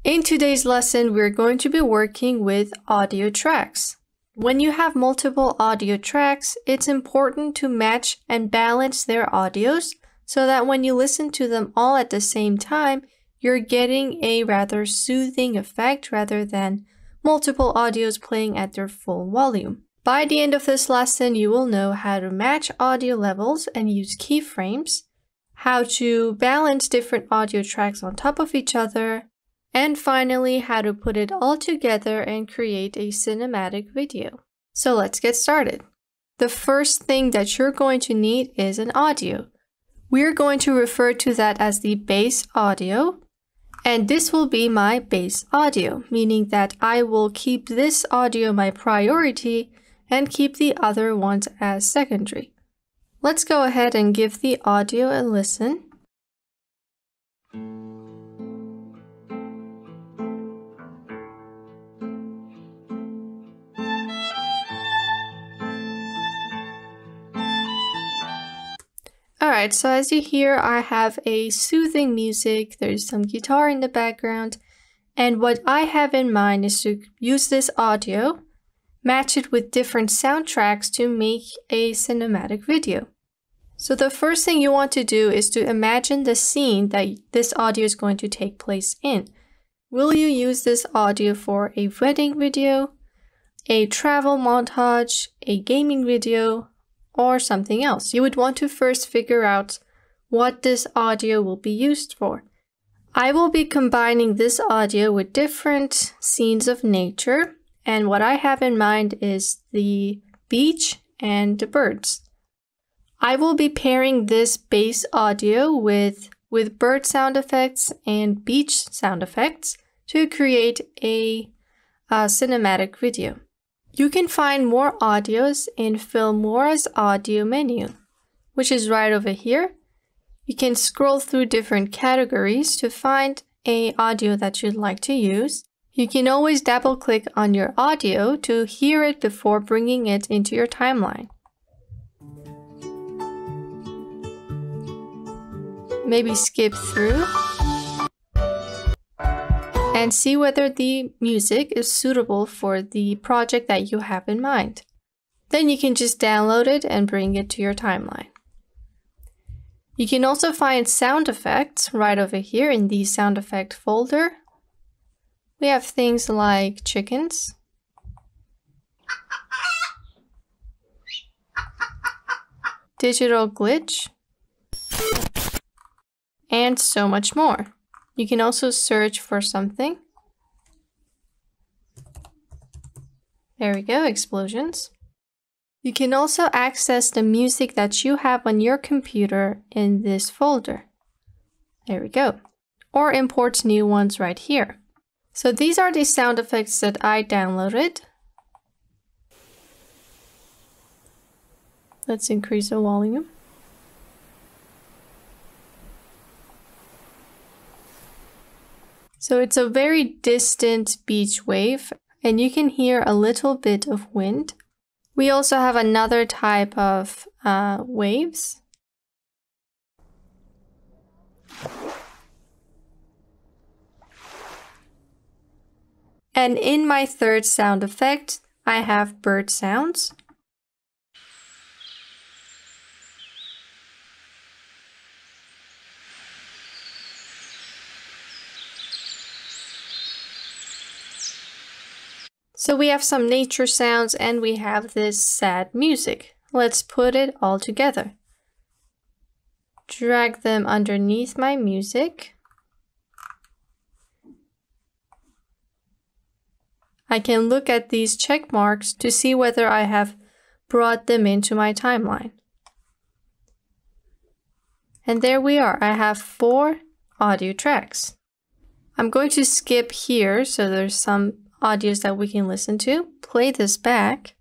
In today's lesson, we're going to be working with audio tracks. When you have multiple audio tracks, it's important to match and balance their audios so that when you listen to them all at the same time, you're getting a rather soothing effect rather than multiple audios playing at their full volume. By the end of this lesson, you will know how to match audio levels and use keyframes, how to balance different audio tracks on top of each other, and finally, how to put it all together and create a cinematic video. So let's get started. The first thing that you're going to need is an audio. We're going to refer to that as the base audio, and this will be my base audio, meaning that I will keep this audio my priority and keep the other ones as secondary. Let's go ahead and give the audio a listen. Alright, so as you hear, I have a soothing music, there's some guitar in the background, and what I have in mind is to use this audio, match it with different soundtracks to make a cinematic video. So the first thing you want to do is to imagine the scene that this audio is going to take place in. Will you use this audio for a wedding video, a travel montage, a gaming video, or something else? You would want to first figure out what this audio will be used for. I will be combining this audio with different scenes of nature, and what I have in mind is the beach and the birds. I will be pairing this base audio with bird sound effects and beach sound effects to create a cinematic video. You can find more audios in Filmora's audio menu, which is right over here. You can scroll through different categories to find an audio that you'd like to use. You can always double click on your audio to hear it before bringing it into your timeline. Maybe skip through and see whether the music is suitable for the project that you have in mind. Then you can just download it and bring it to your timeline. You can also find sound effects right over here in the sound effect folder. We have things like chickens, digital glitch, and so much more. You can also search for something. There we go, explosions. You can also access the music that you have on your computer in this folder. There we go. Or import new ones right here. So these are the sound effects that I downloaded. Let's increase the volume. So it's a very distant beach wave, and you can hear a little bit of wind. We also have another type of waves. And in my third sound effect, I have bird sounds. So we have some nature sounds and we have this sad music. Let's put it all together. Drag them underneath my music. I can look at these check marks to see whether I have brought them into my timeline. And there we are. I have 4 audio tracks. I'm going to skip here so there's some audios that we can listen to. Play this back.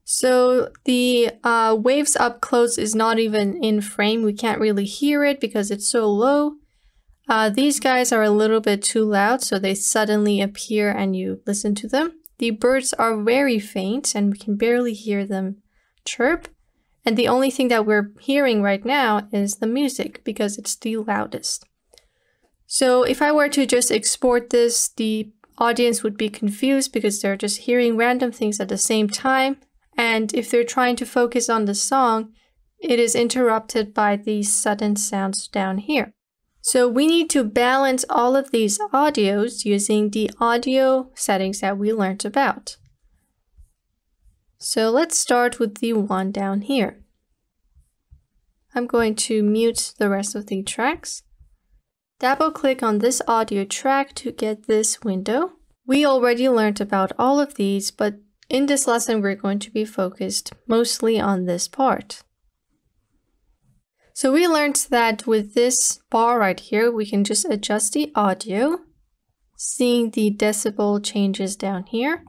So the waves up close is not even in frame. We can't really hear it because it's so low. These guys are a little bit too loud, so they suddenly appear and you listen to them. The birds are very faint and we can barely hear them chirp. And the only thing that we're hearing right now is the music because it's the loudest. So if I were to just export this, the audience would be confused because they're just hearing random things at the same time. And if they're trying to focus on the song, it is interrupted by these sudden sounds down here. So we need to balance all of these audios using the audio settings that we learned about. So let's start with the one down here. I'm going to mute the rest of the tracks. Double click on this audio track to get this window. We already learned about all of these, but in this lesson we're going to be focused mostly on this part. So we learned that with this bar right here, we can just adjust the audio, seeing the decibel changes down here.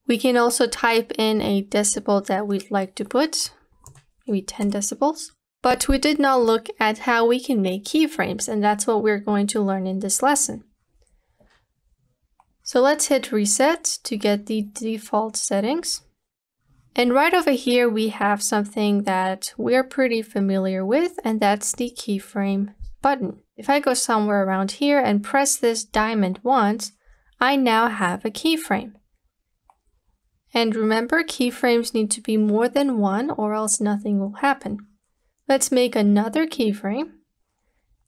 We can also type in a decibel that we'd like to put, maybe 10 decibels. But we did not look at how we can make keyframes, and that's what we're going to learn in this lesson. So let's hit reset to get the default settings. And right over here, we have something that we're pretty familiar with, and that's the keyframe button. If I go somewhere around here and press this diamond once, I now have a keyframe. And remember, keyframes need to be more than one or else nothing will happen. Let's make another keyframe.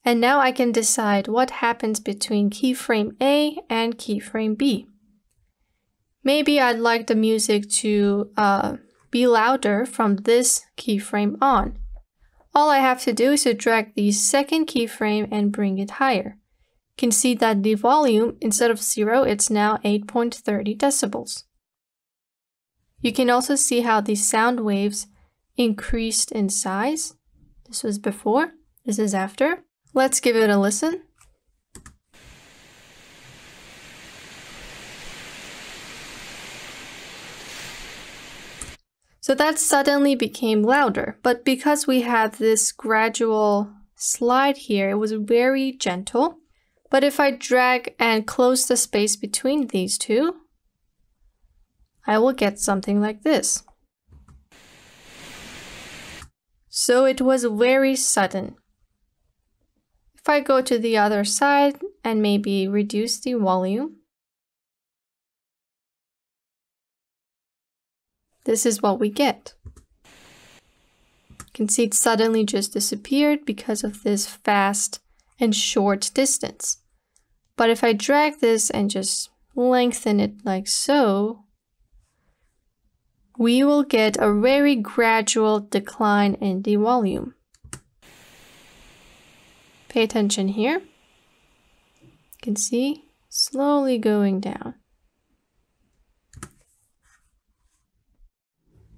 And now I can decide what happens between keyframe A and keyframe B. Maybe I'd like the music to be louder from this keyframe on. All I have to do is to drag the second keyframe and bring it higher. You can see that the volume, instead of 0, it's now 8.30 decibels. You can also see how the sound waves increased in size. This was before, this is after. Let's give it a listen. So that suddenly became louder, but because we have this gradual slide here, it was very gentle. But if I drag and close the space between these two, I will get something like this. So it was very sudden. If I go to the other side and maybe reduce the volume, this is what we get. You can see it suddenly just disappeared because of this fast and short distance. But if I drag this and just lengthen it like so, we will get a very gradual decline in the volume. Pay attention here. You can see slowly going down.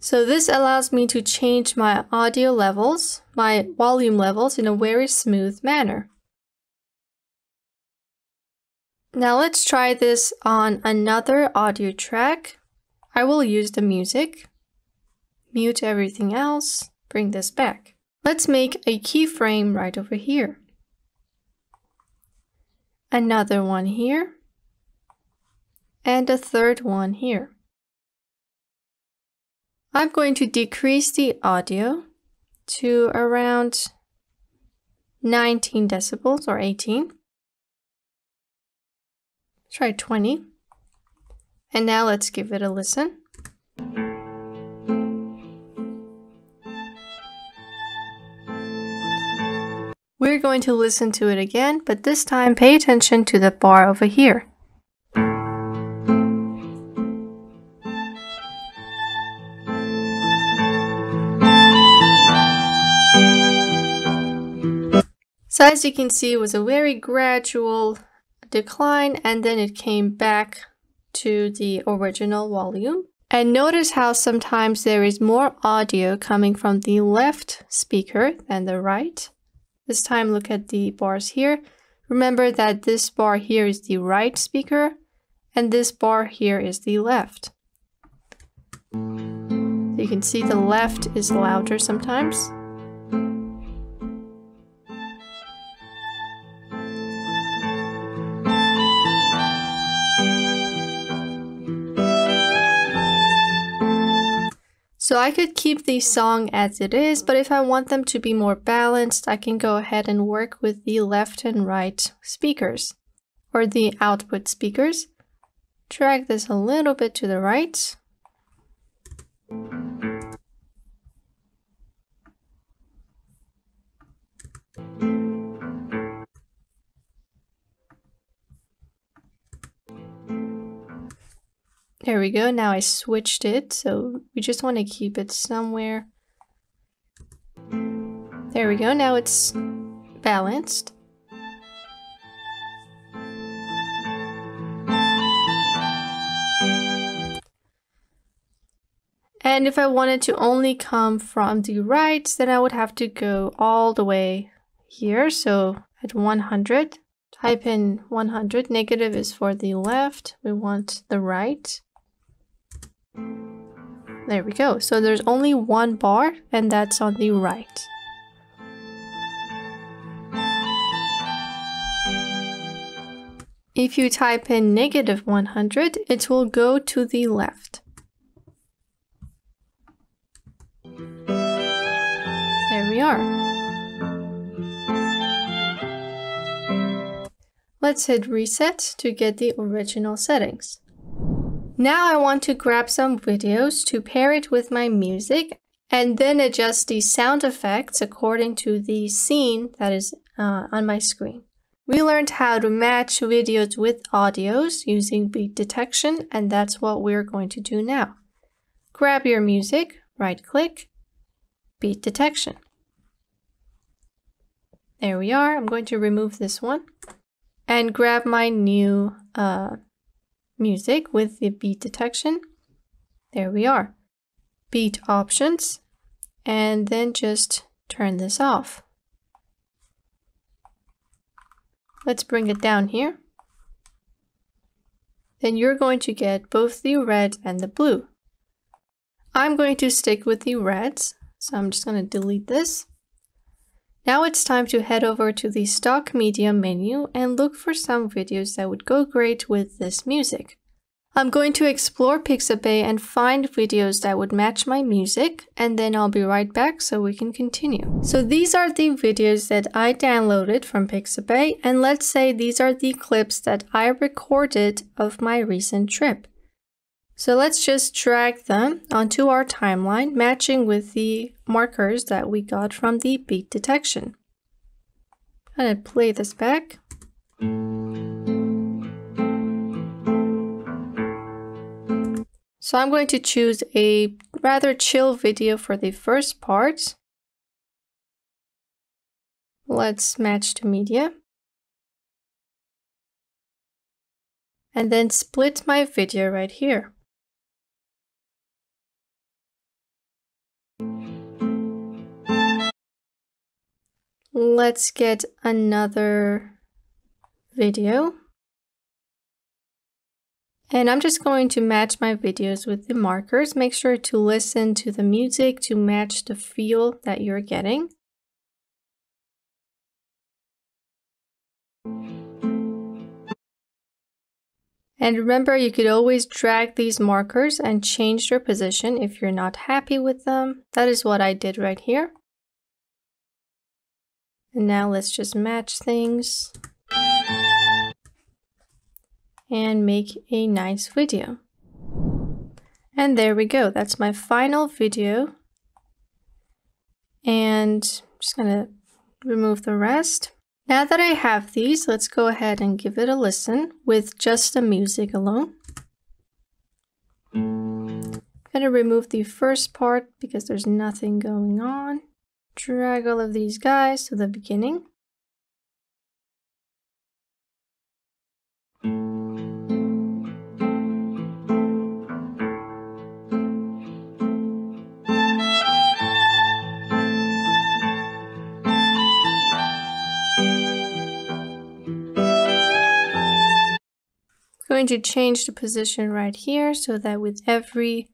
So this allows me to change my audio levels, my volume levels in a very smooth manner. Now let's try this on another audio track. I will use the music, mute everything else, bring this back. Let's make a keyframe right over here. Another one here, and a third one here. I'm going to decrease the audio to around 19 decibels or 18. Try 20. And now let's give it a listen. We're going to listen to it again, but this time pay attention to the bar over here. So as you can see, it was a very gradual decline, and then it came back to the original volume. And notice how sometimes there is more audio coming from the left speaker than the right. This time look at the bars here. Remember that this bar here is the right speaker and this bar here is the left. You can see the left is louder sometimes. So I could keep the song as it is, but if I want them to be more balanced, I can go ahead and work with the left and right speakers, or the output speakers. Drag this a little bit to the right. There we go. Now I switched it, so we just want to keep it somewhere. There we go. Now it's balanced. And if I wanted to only come from the right, then I would have to go all the way here. So at 100, type in 100. Negative is for the left. We want the right. There we go. So there's only one bar, and that's on the right. If you type in negative 100, it will go to the left. There we are. Let's hit reset to get the original settings. Now I want to grab some videos to pair it with my music and then adjust the sound effects according to the scene that is on my screen. We learned how to match videos with audios using beat detection, and that's what we're going to do now. Grab your music, right-click, beat detection. There we are. I'm going to remove this one and grab my new music with the beat detection. There we are. Beat options, and then just turn this off. Let's bring it down here. Then you're going to get both the red and the blue. I'm going to stick with the reds, so I'm just going to delete this. Now it's time to head over to the stock media menu and look for some videos that would go great with this music. I'm going to explore Pixabay and find videos that would match my music, and then I'll be right back so we can continue. So these are the videos that I downloaded from Pixabay, and let's say these are the clips that I recorded of my recent trip. So let's just drag them onto our timeline, matching with the markers that we got from the beat detection. I'm gonna play this back. So I'm going to choose a rather chill video for the first part. Let's match to media. And then split my video right here. Let's get another video. And I'm just going to match my videos with the markers. Make sure to listen to the music to match the feel that you're getting. And remember, you could always drag these markers and change their position if you're not happy with them. That is what I did right here. And now let's just match things and make a nice video. And there we go. That's my final video. And I'm just gonna remove the rest. Now that I have these, let's go ahead and give it a listen with just the music alone. I'm gonna remove the first part because there's nothing going on. Drag all of these guys to the beginning. Going to change the position right here so that with every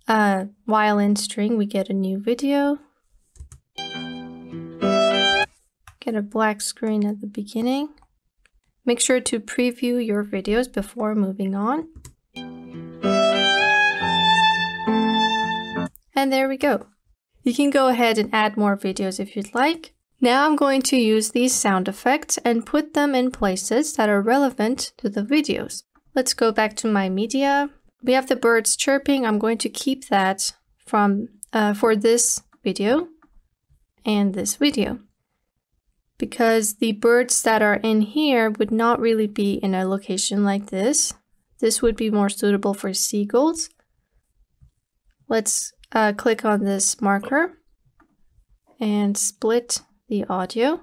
violin string we get a new video. Get a black screen at the beginning. Make sure to preview your videos before moving on. And there we go. You can go ahead and add more videos if you'd like. Now I'm going to use these sound effects and put them in places that are relevant to the videos. Let's go back to my media. We have the birds chirping. I'm going to keep that from for this video and this video, because the birds that are in here would not really be in a location like this. This would be more suitable for seagulls. Let's click on this marker and split the audio.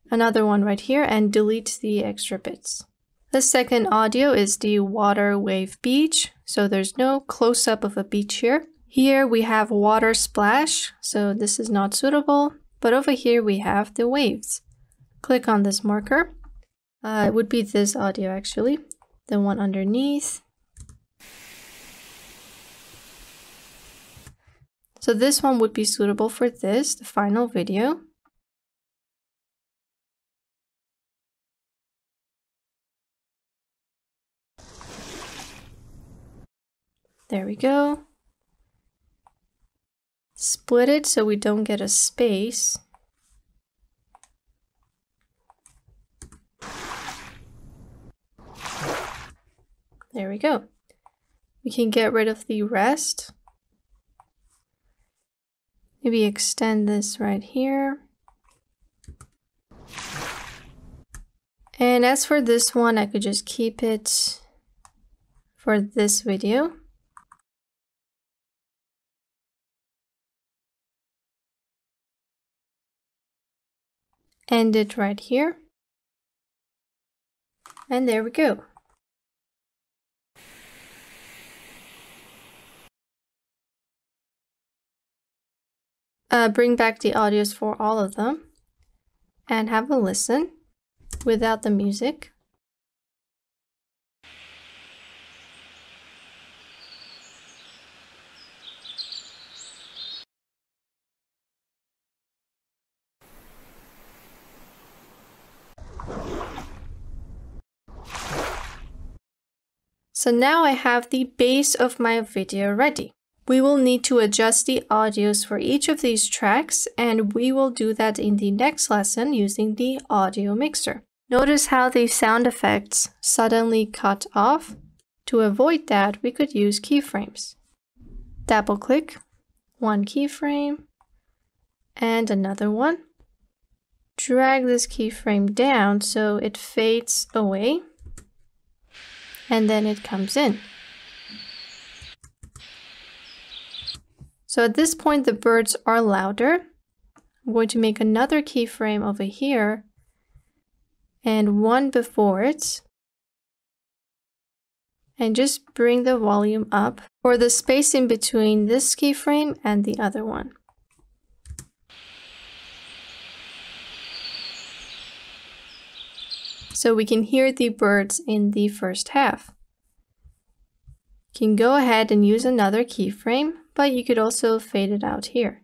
Another one right here, and delete the extra bits. The second audio is the water wave beach, so there's no close-up of a beach here. Here we have water splash, so this is not suitable, but over here we have the waves. Click on this marker. It would be this audio actually, the one underneath. So this one would be suitable for this, the final video. There we go. Split it so we don't get a space. There we go. We can get rid of the rest. Maybe extend this right here. And as for this one, I could just keep it for this video. End it right here. And there we go. Bring back the audios for all of them and have a listen without the music. So now I have the base of my video ready. We will need to adjust the audios for each of these tracks, and we will do that in the next lesson using the audio mixer. Notice how the sound effects suddenly cut off. To avoid that, we could use keyframes. Double click, one keyframe, and another one. Drag this keyframe down so it fades away, and then it comes in. So at this point, the birds are louder. I'm going to make another keyframe over here and one before it. And just bring the volume up for the space in between this keyframe and the other one. So we can hear the birds in the first half. You can go ahead and use another keyframe, but you could also fade it out here.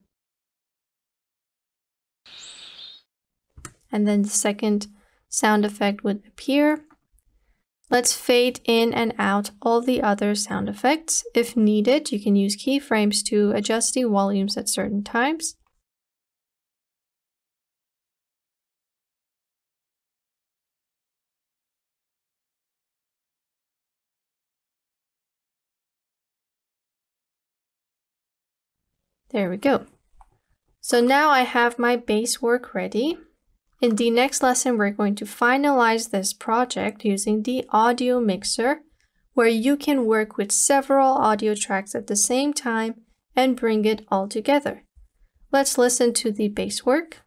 And then the second sound effect would appear. Let's fade in and out all the other sound effects. If needed, you can use keyframes to adjust the volumes at certain times. There we go. So now I have my base work ready. In the next lesson, we're going to finalize this project using the audio mixer, where you can work with several audio tracks at the same time and bring it all together. Let's listen to the base work.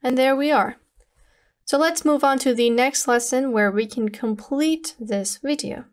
And there we are. So let's move on to the next lesson where we can complete this video.